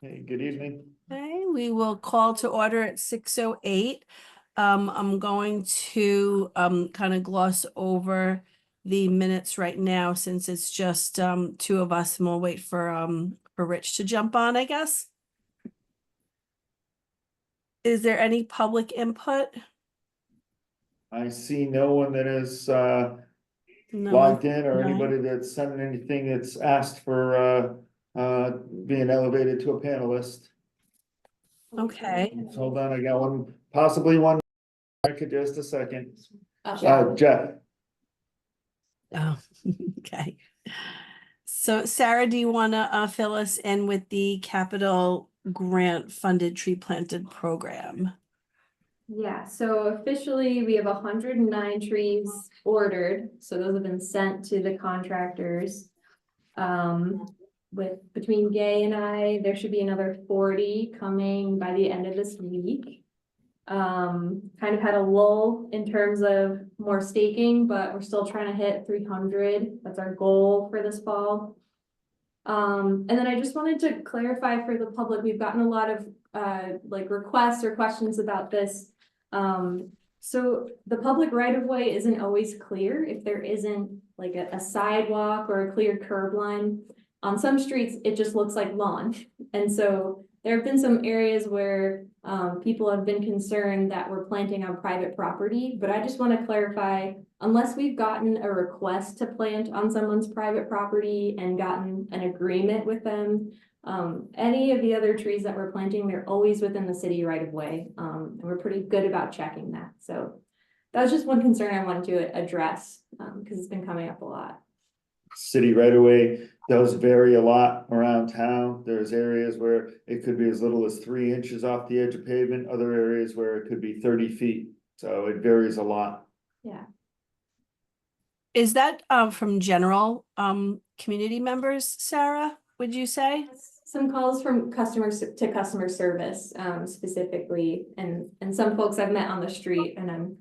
Hey, good evening. Okay, we will call to order at 6:08. I'm going to kind of gloss over the minutes right now since it's just two of us, and we'll wait for Rich to jump on, I guess. Is there any public input? I see no one that is No logged one. in or anybody that's sent anything that's asked for being elevated to a panelist. Okay. So hold on, I got one, possibly one. I could just a second. Oh. Jeff, Oh, okay. So Sarah, do you want to fill us in with the capital grant funded tree planted program? Yeah, so officially we have 109 trees ordered, so those have been sent to the contractors. With between Gay and I, there should be another 40 coming by the end of this week. Kind of had a lull in terms of more staking, but we're still trying to hit 300. That's our goal for this fall. And then I just wanted to clarify for the public, we've gotten a lot of like requests or questions about this. So the public right of way isn't always clear if there isn't like a sidewalk or a clear curb line. On some streets, it just looks like lawn. And so there have been some areas where people have been concerned that we're planting on private property, but I just want to clarify, unless we've gotten a request to plant on someone's private property and gotten an agreement with them, any of the other trees that we're planting, they're always within the city right of way. And we're pretty good about checking that. So that was just one concern I wanted to address, because it's been coming up a lot. city right away does vary a lot around town. There's areas where it could be as little as 3 inches off the edge of pavement, other areas where it could be 30 feet. So it varies a lot. Yeah. Is that from general community members, Sarah, would you say? Some calls from customers to customer service, specifically, and some folks I've met on the street, and I'm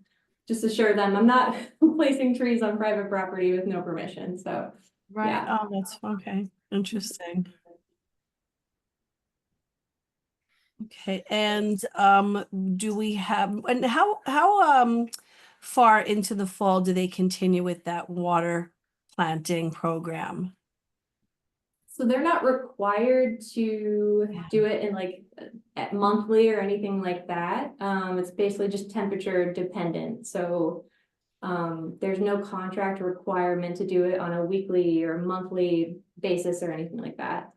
just assured them I'm not placing trees on private property with no permission, so. Right. Yeah. Oh, that's okay. Interesting. Okay, and do we have, and how far into the fall do they continue with that water planting program? So they're not required to do it in like at monthly or anything like that. It's basically just temperature dependent, so there's no contract requirement to do it on a weekly or monthly basis or anything like that.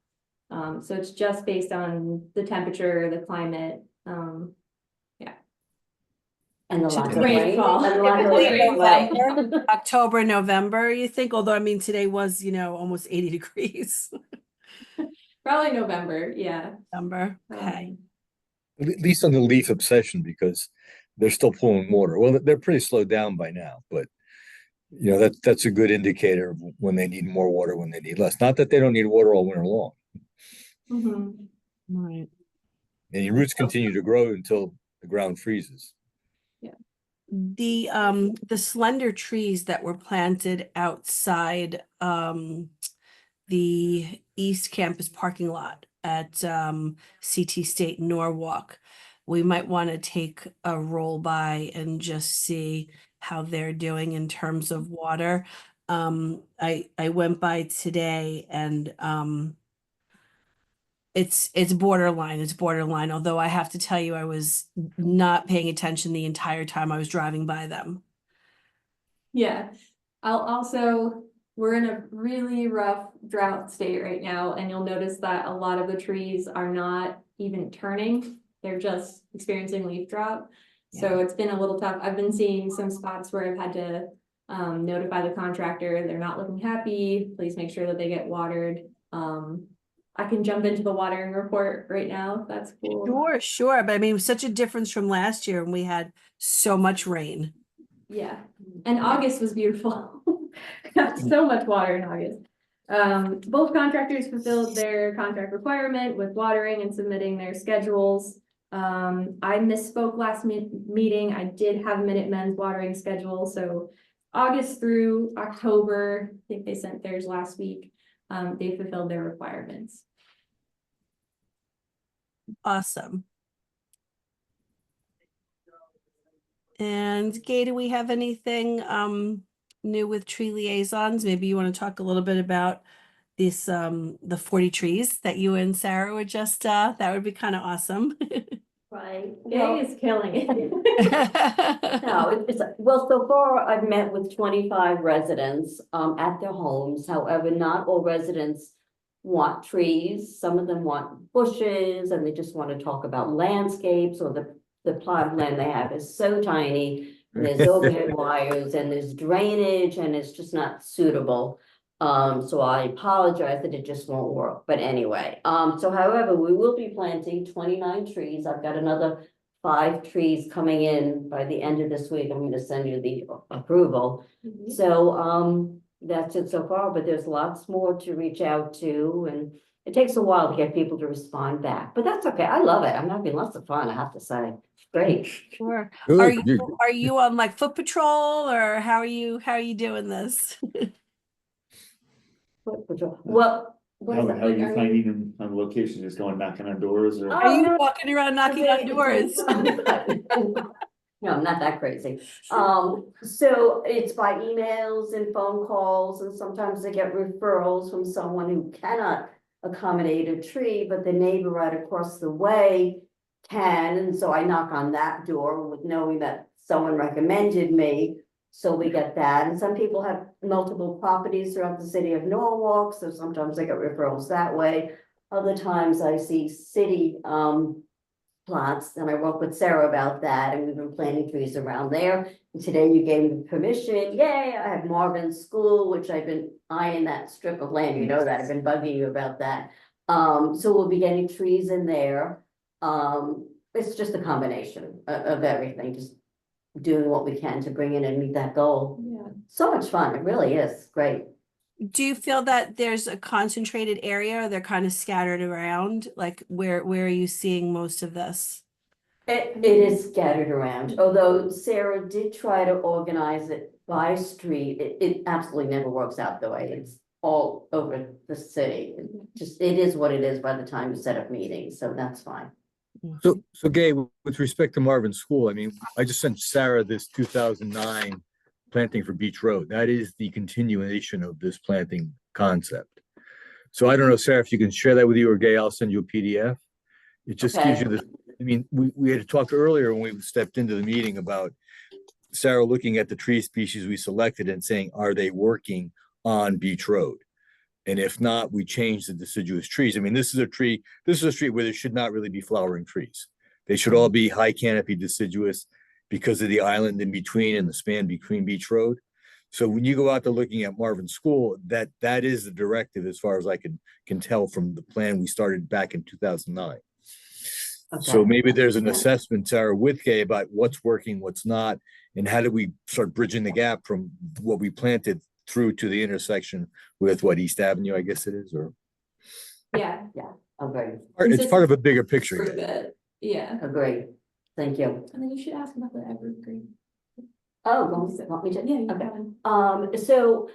So it's just based on the temperature, the climate, yeah. And the lack of Rainfall. rain. And the lack of Rainfall. rain. October, November, you think? Although, I mean, today was, almost 80 degrees. Probably November, yeah. November, okay. At least on the leaf obsession, because they're still pulling water. Well, they're pretty slowed down by now, but that's a good indicator of when they need more water, when they need less. Not that they don't need water all winter long. Mhm. Right. And your roots continue to grow until the ground freezes. The slender trees that were planted outside the East Campus parking lot at CT State Norwalk, we might want to take a roll by and just see how they're doing in terms of water. I went by today, and it's borderline, although I have to tell you, I was not paying attention the entire time I was driving by them. Yeah, we're in a really rough drought state right now, and you'll notice that a lot of the trees are not even turning. They're just experiencing leaf drop. So it's been a little tough. I've been seeing some spots where I've had to notify the contractor, they're not looking happy. Please make sure that they get watered. I can jump into the watering report right now, if that's cool. Sure. But I mean, it was such a difference from last year when we had so much rain. Yeah, and August was beautiful. Got so much water in August. Both contractors fulfilled their contract requirement with watering and submitting their schedules. I misspoke last meeting. I did have Minutemen's watering schedule, so August through October, I think they sent theirs last week. They fulfilled their requirements. Awesome. And Gay, do we have anything new with tree liaisons? Maybe you want to talk a little bit about this the 40 trees that you and Sarah would just that would be kind of awesome. Right. Gay is killing it. No, well, so far I've met with 25 residents, at their homes. However, not all residents want trees. Some of them want bushes and they just want to talk about landscapes, or the plot of land they have is so tiny. And there's overhead wires and there's drainage and it's just not suitable. So I apologize that it just won't work, but anyway, so however, we will be planting 29 trees. I've got another 5 trees coming in by the end of this week. I'm gonna send you the approval. Mhm. So, that's it so far, but there's lots more to reach out to, and it takes a while to get people to respond back, but that's okay. I love it. I'm having lots of fun, I have to say. Great. Sure. Good, Are you're- you on like foot patrol, or how are you doing this? Well, what is How that? are you Are finding them on location, just going knocking on doors or? Oh, Are you no. walking around knocking on doors? No, I'm not that crazy. So it's by emails and phone calls, and sometimes they get referrals from someone who cannot accommodate a tree, but the neighbor right across the way can, and so I knock on that door with knowing that someone recommended me. So we get that, and some people have multiple properties throughout the city of Norwalk, so sometimes I get referrals that way. Other times I see city, plots, and I work with Sarah about that, and we've been planting trees around there. And today you gave me permission, yay, I have Marvin School, which I've been eyeing that strip of land, you know that, I've been bugging you about that. So we'll be getting trees in there. It's just a combination of everything, just doing what we can to bring in and meet that goal. Yeah. So much fun, it really is, great. Do you feel that there's a concentrated area, or they're kind of scattered around? Like where are you seeing most of this? It is scattered around, although Sarah did try to organize it by street, it absolutely never works out the way it's all over the city. It is what it is by the time you set up meetings, so that's fine. So Gay, with respect to Marvin School, I mean, I just sent Sarah this 2009 planting for Beach Road. That is the continuation of this planting concept. So I don't know, Sarah, if you can share that with you, or Gay, I'll send you a PDF. It just gives you Okay. the, I mean, we had talked earlier when we stepped into the meeting about Sarah looking at the tree species we selected and saying, are they working on Beach Road? And if not, we change the deciduous trees. I mean, this is a street where there should not really be flowering trees. They should all be high canopy deciduous because of the island in between and the span between Beach Road. So when you go out to looking at Marvin School, that is the directive as far as I can tell from the plan we started back in 2009. So Okay. maybe there's an Yeah. assessment, Sarah, with Gay about what's working, what's not, and how do we start bridging the gap from what we planted through to the intersection with what, East Avenue, I guess it is, or Yeah. Agree, it's part of a bigger picture. Prove Gay. it. Yeah. agree, thank you. And then you should ask about the evergreen. Oh, want me to? Yeah, you Okay. can. So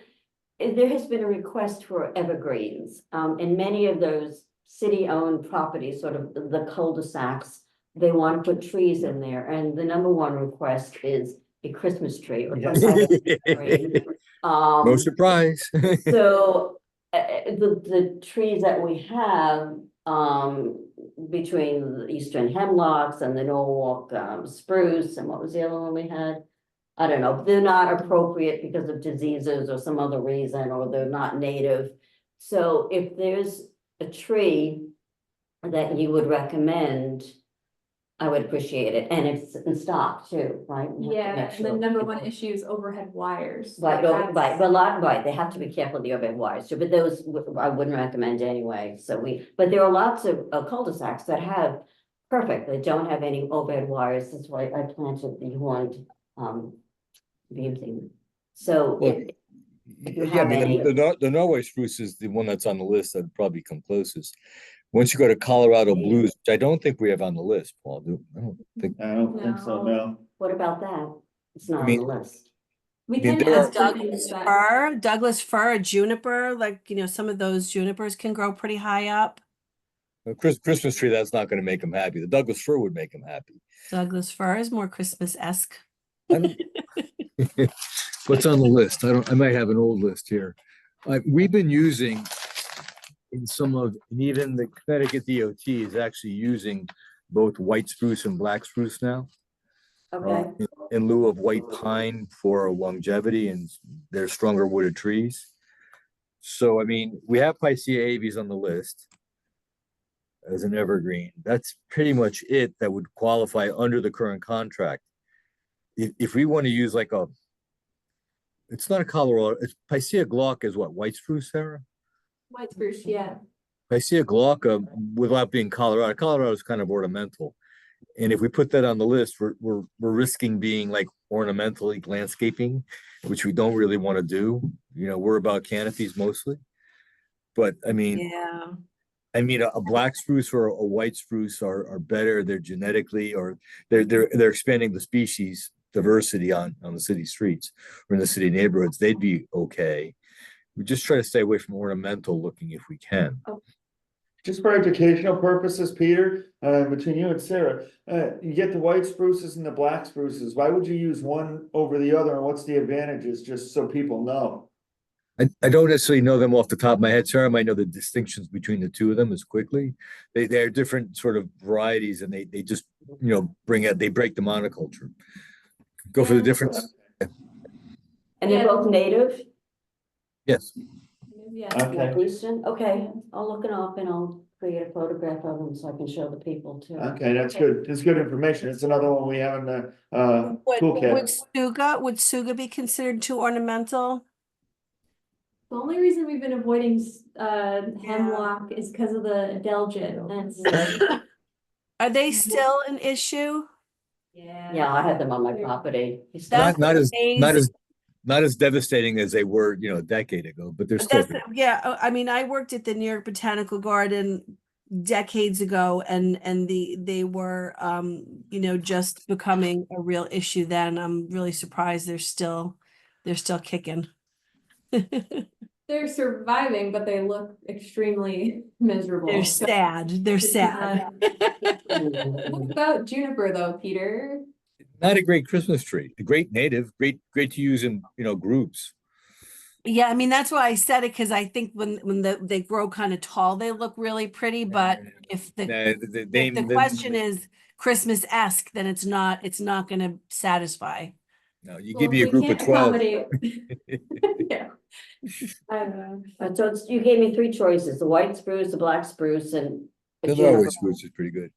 there has been a request for evergreens, and many of those city-owned properties, sort of the cul-de-sacs, they want to put trees in there, and the number one request is a Christmas tree or some type of tree. No surprise. So, the trees that we have, between the eastern hemlocks and the Norwalk, spruce, and what was the other one we had? I don't know, they're not appropriate because of diseases or some other reason, or they're not native. So if there's a tree that you would recommend, I would appreciate it, and it's in stock too, right? We have to Yeah, make and the sure number people- one issue is overhead wires. Right, Like, right, that's- right, they have to be careful of the overhead wires too, but those I wouldn't recommend anyway, but there are lots of cul-de-sacs that have. Perfect, they don't have any overhead wires, that's why I planted the horned, beam thing. So Well, if you Yeah, I have mean, any, the Norway spruce is the one that's on the list that'd probably come closest. Once you go to Colorado Yeah. blues, which I don't think we have on the list, Paul, I don't think. I don't think so, no. what about that? It's not I on mean- the list. We I mean, can there ask for things that. Douglas fir, juniper, like, some of those junipers can grow pretty high up. A Christmas tree, that's not gonna make them happy. The Douglas fir would make them happy. Douglas fir is more Christmas-esque. I don't- What's on the list? I might have an old list here. We've been using in some of, and even the Connecticut DOT is actually using both white spruce and black spruce now. Okay, In lieu of white pine for longevity, and they're stronger wooded trees. So, I mean, we have Picea aves on the list as an evergreen. That's pretty much it that would qualify under the current contract. If we want to use like it's not a Colorado, it's Picea glauca is what, white spruce, Sarah? White spruce, yeah. Picea glauca, without being Colorado, Colorado is kind of ornamental. And if we put that on the list, we're risking being like ornamentally landscaping, which we don't really want to do. You know, we're about canopies mostly. But I mean, Yeah. a black spruce or a white spruce are better. They're genetically, or they're expanding the species diversity on the city streets or in the city neighborhoods. They'd be okay. We just try to stay away from ornamental looking if we can. Just for educational purposes, Peter, between you and Sarah, you get the white spruces and the black spruces. Why would you use one over the other, and what's the advantages, just so people know? I don't necessarily know them off the top of my head. Sarah might know the distinctions between the two of them as quickly. They're different sort of varieties, and they just, you know, they break the monoculture. Go for the difference. and they're both native, Yes. Yeah. Okay, Eastern, okay, I'll look it up and I'll create a photograph of them so I can show the people too. okay, that's good. It's good information. It's another one we have in the, Would toolkit. would Suga be considered too ornamental? The only reason we've been avoiding hemlock is because of the adelgid, and it's, Are they still an issue? yeah. Yeah, I had them on my property. That's Not as amazing. not as devastating as they were, you know, a decade ago, but they're But still. that's, yeah, I mean, I worked at the New York Botanical Garden decades ago, and they were you know, just becoming a real issue then. I'm really surprised they're still kicking. They're surviving, but they look extremely miserable. They're sad. They're It's sad. What about juniper though, Peter? Not a great Christmas tree. A great native, great to use in, you know, groups. Yeah, I mean, that's why I said it, because I think when they grow kind of tall, they look really pretty. But if the if the question is Christmas-esque, then it's not gonna satisfy. No, you Well, give me a we group of can't 12. accommodate- Yeah. I don't know. So you gave me three choices, the white spruce, the black spruce, and. The juniper. Norway spruce is pretty good.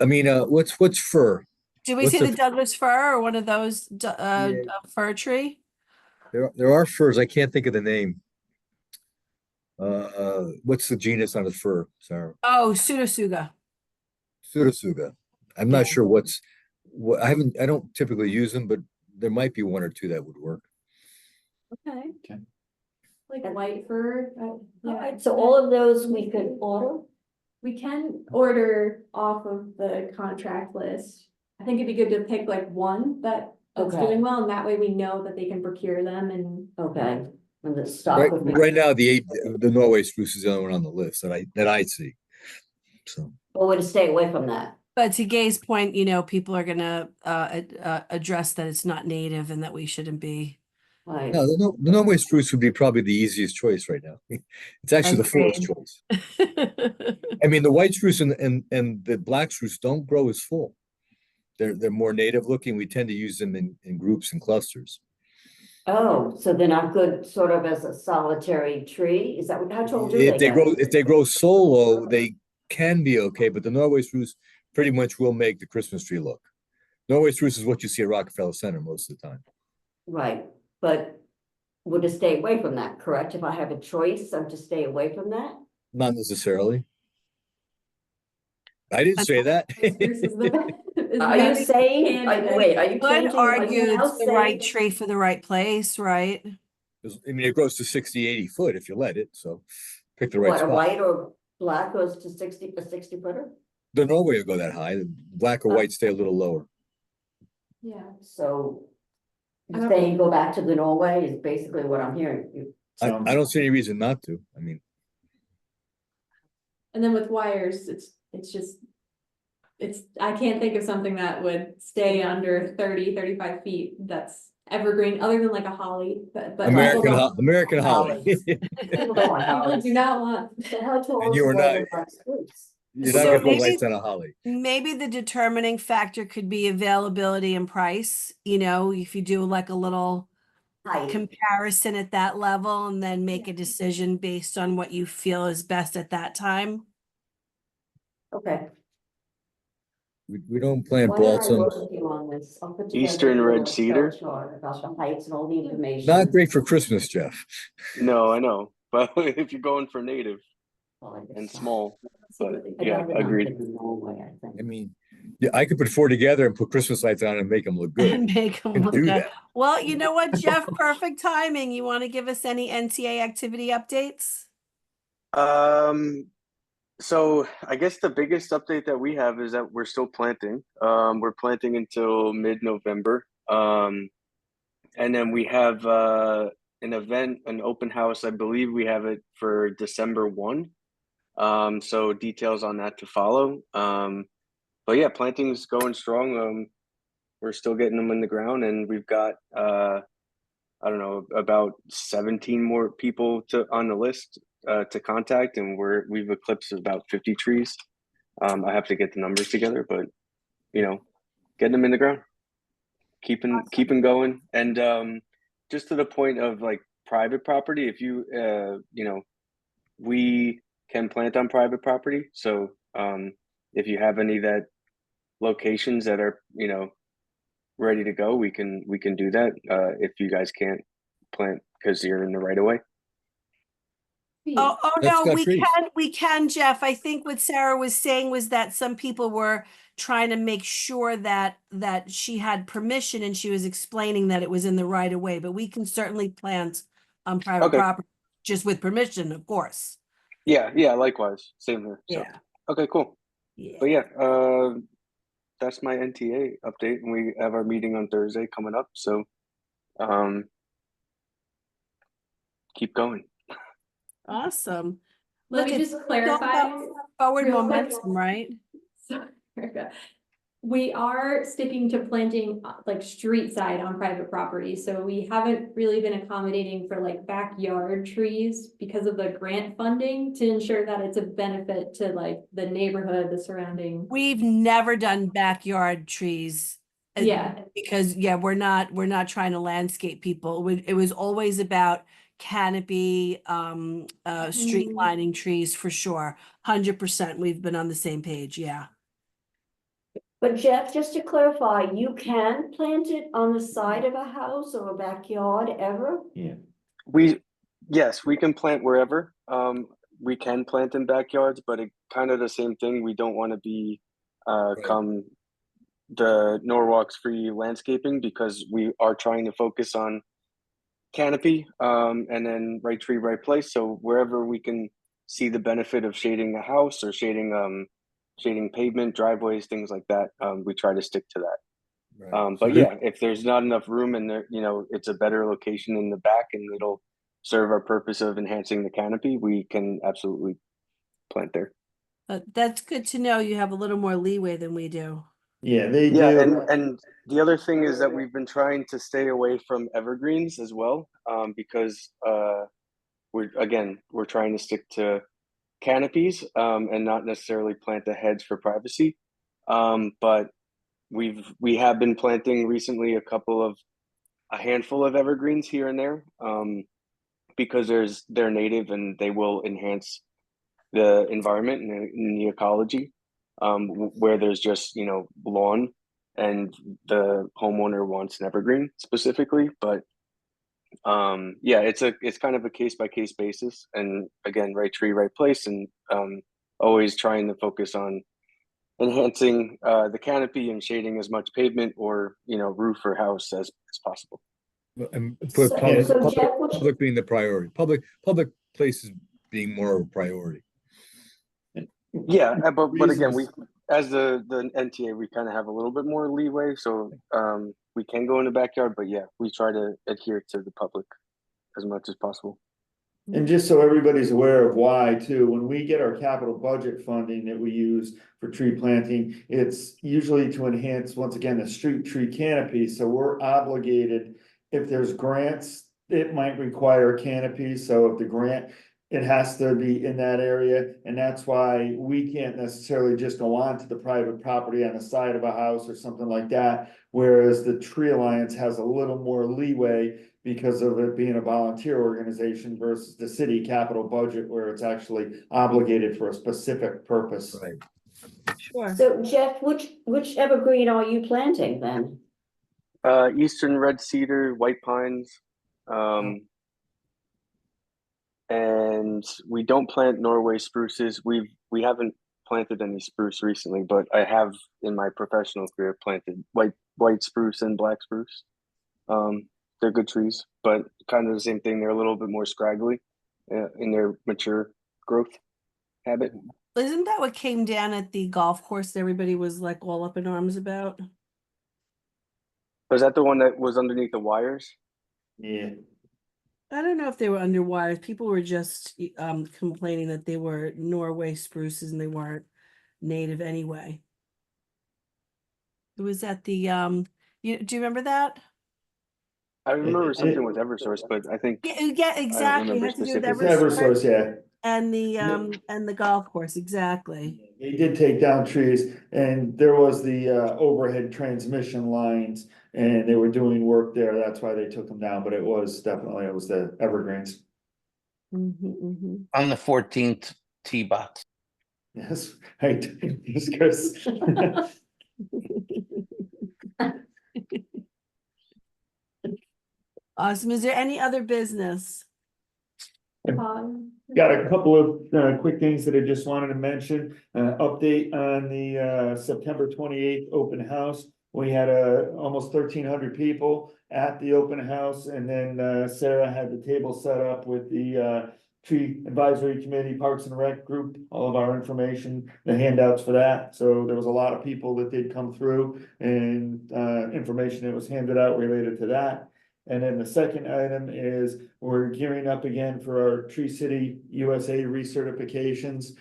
I mean, what's fir? Did we What's say the- the Douglas fir or one of those Yeah. fir tree? There are firs. I can't think of the name. What's the genus on a fir, Sarah? Oh, Pseudotsuga. Pseudotsuga. I'm Yeah. not sure what I don't typically use them, but there might be one or two that would work. Okay. Okay. Like white fur, yeah. Alright, so all of those we could order? We can order off of the contract list. I think it'd be good to pick like one that's Okay. doing well, and that way we know that they can procure them and. Okay, and the stock Right, would be. right now, the Norway spruce is the only one on the list that I see. So. Well, we're to stay away from that. But to Gay's point, you know, people are gonna address that it's not native and that we shouldn't be. Right, No, the Norway spruce would be probably the easiest choice right now. It's actually the fullest Agreed. choice. I mean, the white spruce and the black spruce don't grow as full. They're more native looking. We tend to use them in groups and clusters. oh, so they're not good sort of as a solitary tree, is that what, how tall do they get? If they grow solo, they can be okay, but the Norway spruce pretty much will make the Christmas tree look. Norway spruce is what you see at Rockefeller Center most of the time. Right, but would to stay away from that, correct? If I have a choice, I'm to stay away from that? Not necessarily. I didn't say that. Spruce is the- is Are you the saying, candidate. wait, are you Would changing? are argue you now it's the right saying- tree for the right place, right? I mean, it grows to 60, 80 foot if you let it, so pick the right What, a spot. white or black goes to 60, a 60 footer? The Norway will go that high, the black or white stay a little lower. Yeah, So. I You're don't- saying go back to the Norway is basically what I'm hearing. I don't see any reason not to. I mean, And then with wires, it's just. I can't think of something that would stay under 30, 35 feet that's evergreen, other than like a holly, but. American Holly. People don't want People hollies. do not want. So how tall And is you the are not- weather box spruce? You're So not gonna put maybe- lights on a holly. Maybe the determining factor could be availability and price, you know, if you do like a little Height. comparison at that level and then make a decision based on what you feel is best at that time. Okay. We don't plant Why don't I balsam. work with you on this? I'll put together Eastern a red little cedar? chart about the heights and all the information. Not great for Christmas, Jeff. No, I know, but if you're going for native Well, I guess and so. small, but I'd yeah, rather not agreed. get the wrong way, I think. I mean, yeah, I could put four together and put Christmas lights on and make them look And good. make them Can look do good. that. Well, you know what, Jeff, perfect timing. You want to give us any NTA activity updates? So I guess the biggest update that we have is that we're still planting. We're planting until mid-November. And then we have an event, an open house. I believe we have it for December 1. So details on that to follow. But yeah, planting is going strong. We're still getting them in the ground, and we've got I don't know, about 17 more people on the list to contact, and we've eclipsed about 50 trees. I have to get the numbers together, but you know, getting them in the ground, keeping going, and just to the point of like private property. If you you know, we can plant on private property, so if you have any locations that are, you know, ready to go, we can do that. If you guys can't plant because you're in the right of way. Oh, That's no, got trees. we can, Jeff. I think what Sarah was saying was that some people were trying to make sure that she had permission, and she was explaining that it was in the right of way, but we can certainly plant on private Okay. property, just with permission, of course. Yeah, likewise, same here. So Yeah. okay, cool. Yeah. But yeah, that's my NTA update, and we have our meeting on Thursday coming up. So keep going. Awesome. Let Look, me it's just all clarify. about forward real quick. momentum, right? Sorry, Erica. We are sticking to planting like street side on private property, so we haven't really been accommodating for like backyard trees because of the grant funding to ensure that it's a benefit to like the neighborhood, the surrounding. We've never done backyard trees. Yeah. Because we're not trying to landscape people. It was always about canopy, street lining trees for sure. 100%. We've been on the same page. Yeah. But Jeff, just to clarify, you can plant it on the side of a house or a backyard ever? Yes, we can plant wherever. We can plant in backyards, but it kind of the same thing. We don't want to be come the Norwalk's free landscaping, because we are trying to focus on canopy, and then right tree, right place. So wherever we can see the benefit of shading the house or shading pavement, driveways, things like that, we try to stick to that. Right. But yeah, if there's not enough room and there, you know, it's a better location in the back and it'll serve our purpose of enhancing the canopy, we can absolutely plant there. But that's good to know. You have a little more leeway than we do. Yeah, they Yeah, do. and the other thing is that we've been trying to stay away from evergreens as well, because we're trying to stick to canopies, and not necessarily plant the heads for privacy. But we have been planting recently a handful of evergreens here and there, because they're native and they will enhance the environment and the ecology, where there's just, you know, lawn and the homeowner wants an evergreen specifically. But yeah, it's kind of a case by case basis, and again, right tree, right place, and always trying to focus on enhancing the canopy and shading as much pavement or, you know, roof or house as possible. And put So- public, so public, Jeff, what you- public being the priority, public places being more of a priority. Yeah, but again, we, as the NTA, we kind of have a little bit more leeway, so we can go in the backyard, but yeah, we try to adhere to the public as much as possible. And just so everybody's aware of why too, when we get our capital budget funding that we use for tree planting, it's usually to enhance, once again, the street tree canopy, so we're obligated. If there's grants, it might require canopy, so if the grant, it has to be in that area, and that's why we can't necessarily just go on to the private property on the side of a house or something like that. Whereas the Tree Alliance has a little more leeway because of it being a volunteer organization versus the city capital budget where it's actually obligated for a specific purpose. Right. Sure. So Jeff, which evergreen are you planting then? Eastern red cedar, white pines. And we don't plant Norway spruces. We haven't planted any spruce recently, but I have in my professional career planted white spruce and black spruce. They're good trees, but kind of the same thing. They're a little bit more scraggly in their mature growth habit. Isn't that what came down at the golf course that everybody was like all up in arms about? Was that the one that was underneath the wires? Yeah, I don't know if they were under wires. People were just complaining that they were Norway spruces and they weren't native anyway. It was at the do you remember that? I remember it- something with Eversource, but I think Yeah, exactly. It remember had to do with it's specifically. Eversource, yeah. and the golf course, exactly. They did take down trees and there was the overhead transmission lines and they were doing work there. That's why they took them down, but it was the evergreens. Mhm. On the 14th tee box. Yes, right. Yes, Chris. Awesome. Is there any other business? Got a couple of quick things that I just wanted to mention. Update on the September 28th open house. We had almost 1,300 people at the open house, and then Sarah had the table set up with the Tree Advisory Committee, Parks and Rec group, all of our information, the handouts for that. So there was a lot of people that did come through and information that was handed out related to that. And then the second item is we're gearing up again for our Tree City USA recertifications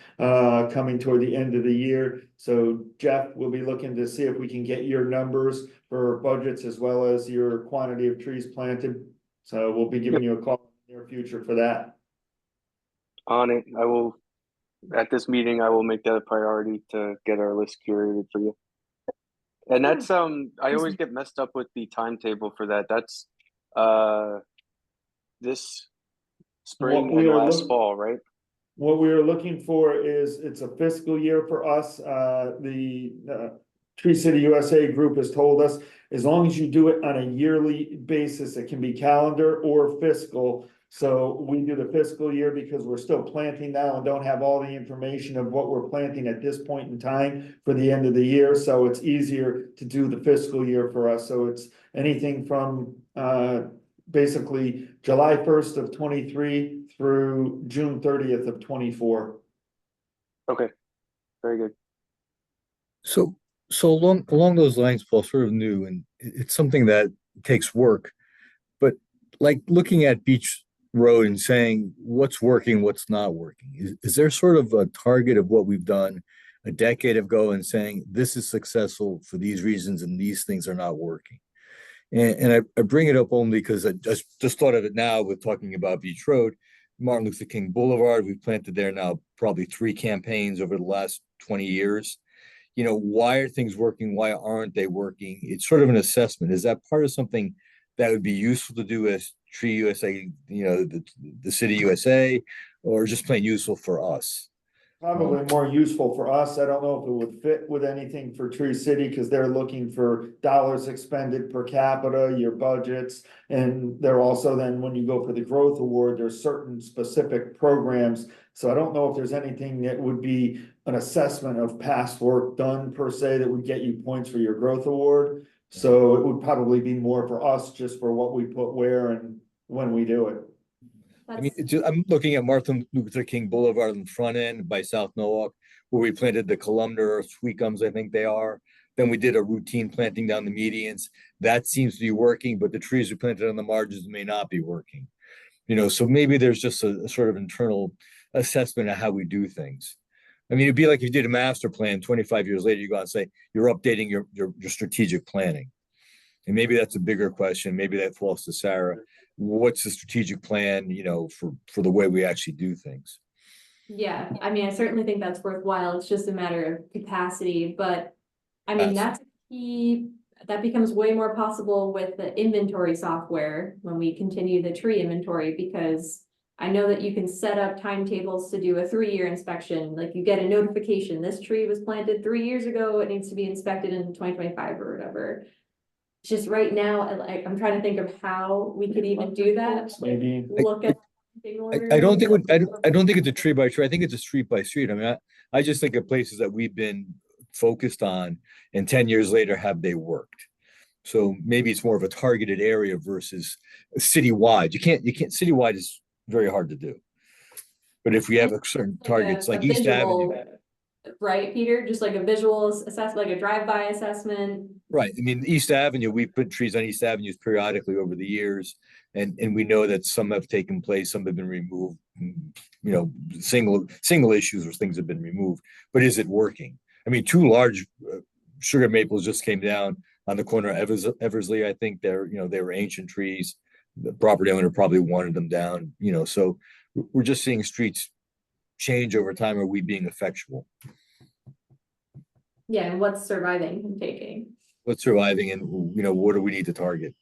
coming toward the end of the year. So Jeff will be looking to see if we can get your numbers for budgets as well as your quantity of trees planted. So we'll be giving you a call in the near future for that. On it, I will. At this meeting, I will make that a priority to get our list curated for you. And that's I always get messed up with the timetable for that. That's this spring we and are last fall, right? What we are looking for is, it's a fiscal year for us, the Tree City USA group has told us, as long as you do it on a yearly basis, it can be calendar or fiscal. So we do the fiscal year because we're still planting now and don't have all the information of what we're planting at this point in time for the end of the year, so it's easier to do the fiscal year for us, so it's anything from basically July 1st of 23 through June 30th of 24. Okay, very good. So along those lines, Paul, sort of new, and it's something that takes work. But like looking at Beach Road and saying what's working, what's not working. Is there sort of a target of what we've done a decade ago and saying this is successful for these reasons and these things are not working? And I bring it up only because I just thought of it now with talking about Beach Road, Martin Luther King Boulevard. We've planted there now probably 3 campaigns over the last 20 years. You know, why are things working? Why aren't they working? It's sort of an assessment. Is that part of something that would be useful to do as Tree USA, you know, the City USA, or just plain useful for us? Probably more useful for us. I don't know if it would fit with anything for Tree City because they're looking for dollars expended per capita, your budgets. And they're also then, when you go for the growth award, there's certain specific programs. So I don't know if there's anything that would be an assessment of past work done per se that would get you points for your growth award. So it would probably be more for us just for what we put where and when we do it. I mean, I'm looking at Martin Luther King Boulevard on the front end by South Norwalk, where we planted the columnar or sweet gums, I think they are. Then we did a routine planting down the medians. That seems to be working, but the trees we planted on the margins may not be working. So maybe there's just a sort of internal assessment of how we do things. I mean, it'd be like if you did a master plan 25 years later, you go out and say you're updating your strategic planning. And maybe that's a bigger question. Maybe that falls to Sarah. What's the strategic plan, for the way we actually do things? Yeah, I mean, I certainly think that's worthwhile. It's just a matter of capacity, but I mean, Yes. that becomes way more possible with the inventory software when we continue the tree inventory, because I know that you can set up timetables to do a 3-year inspection, like you get a notification, this tree was planted 3 years ago, it needs to be inspected in 2025 or whatever. Just right now, I'm trying to think of how we could even do that. Maybe. Look at. I don't think, I don't think it's a tree by tree. I think it's a street by street. I mean, I just think of places that we've been focused on and 10 years later, have they worked? So maybe it's more of a targeted area versus citywide. Citywide is very hard to do. But if we have a certain targets like East Avenue, Right, Peter, just like a visual assessment, like a drive-by assessment. right? I mean, East Avenue, we put trees on East Avenues periodically over the years. And we know that some have taken place, some have been removed, single issues where things have been removed. But is it working? I mean, 2 large sugar maples just came down on the corner of Eversley. I think they were ancient trees. The property owner probably wanted them down, so we're just seeing streets change over time. Are we being effectual? Yeah, and what's surviving and taking. What's surviving and, what do we need to target?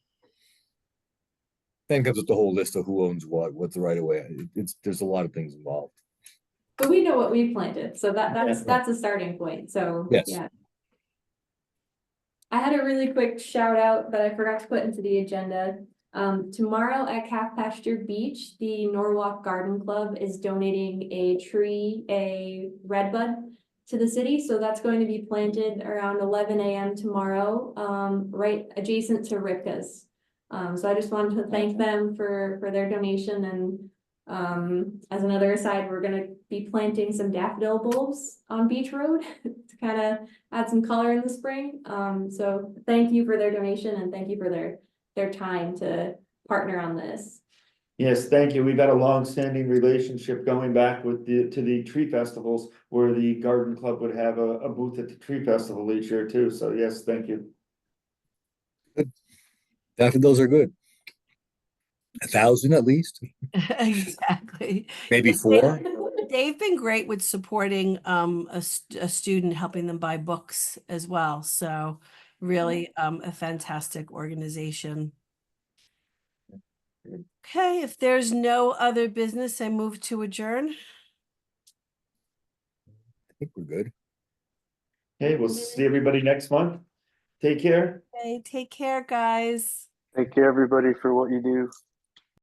Then comes with the whole list of who owns what's the right of way. There's a lot of things involved. But we know what we planted, so Yeah. that's a starting point, so, Yes. yeah. I had a really quick shout out that I forgot to put into the agenda. Tomorrow at Calf Pasture Beach, the Norwalk Garden Club is donating a redbud to the city, so that's going to be planted around 11 a.m. tomorrow, right adjacent to Ripka's. So I just wanted to thank them for their donation, and as another aside, we're gonna be planting some daffodil bulbs on Beach Road to kind of add some color in the spring. So thank you for their donation, and thank you for their time to partner on this. Yes, thank you. We've got a long-standing relationship going back to the tree festivals where the garden club would have a booth at the tree festival each year too. So yes, thank you. Daffodils are good. 1,000 at least, Exactly. maybe Yeah, 4. They've been great with supporting a student, helping them buy books as well. So really a fantastic organization. Okay, if there's no other business, I move to adjourn. I think we're good. Okay, we'll see everybody next month. Take care. Okay, take care, guys. Thank you, everybody, for what you do.